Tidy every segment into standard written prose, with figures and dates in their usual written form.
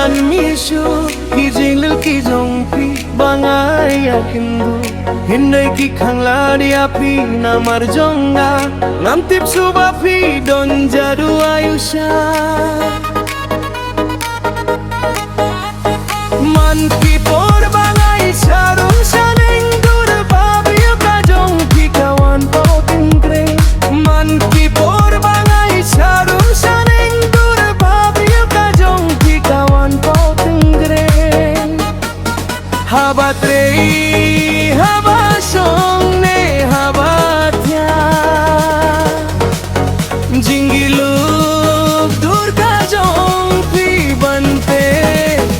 an misu ki jinglil ki jongpi bangai yakindu hindai ki khangla dia pi namar jonga nam tip suba pi don jadu ayusha man ki por bangai sarum saling dur babiyo ka jongpi kawan pau tingre man ki por bangai sarum saling dur babiyo ka jongpi kawan pau tingre habatre haba song ne haba thya jingilu dur ka jongpi bante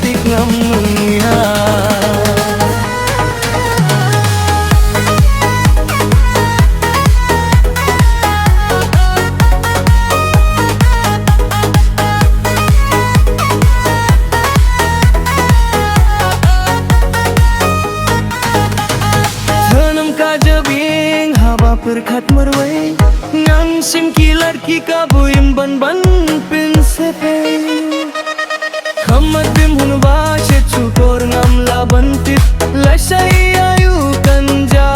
tikngam ya perkat merway ngam sim ki ladki ka buim ban ban pin se pe khamat bim hun ba che chukor ngam la bantit la sai ayu kanja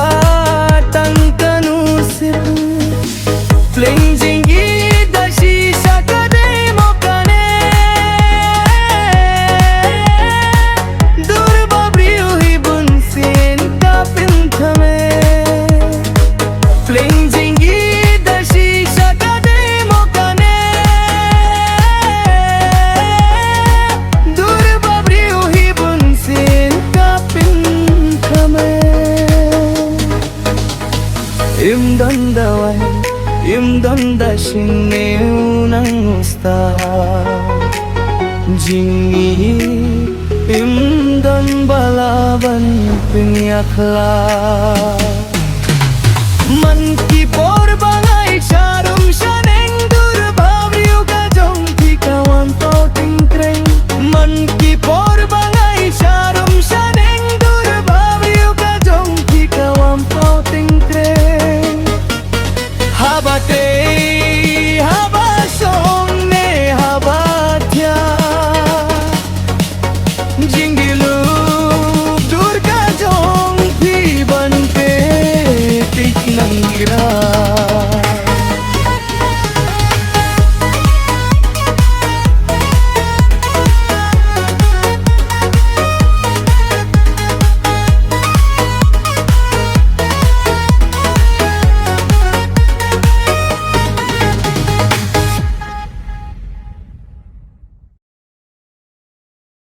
tang kanu se playing jingi da shi sakade mokane dur babri hui bun sen ka pin thame playing jingi da shisha ka demo kane dur babri uhi bun sin ka pin kame im don da shinne unang usta jingi im don balaban pin yakla man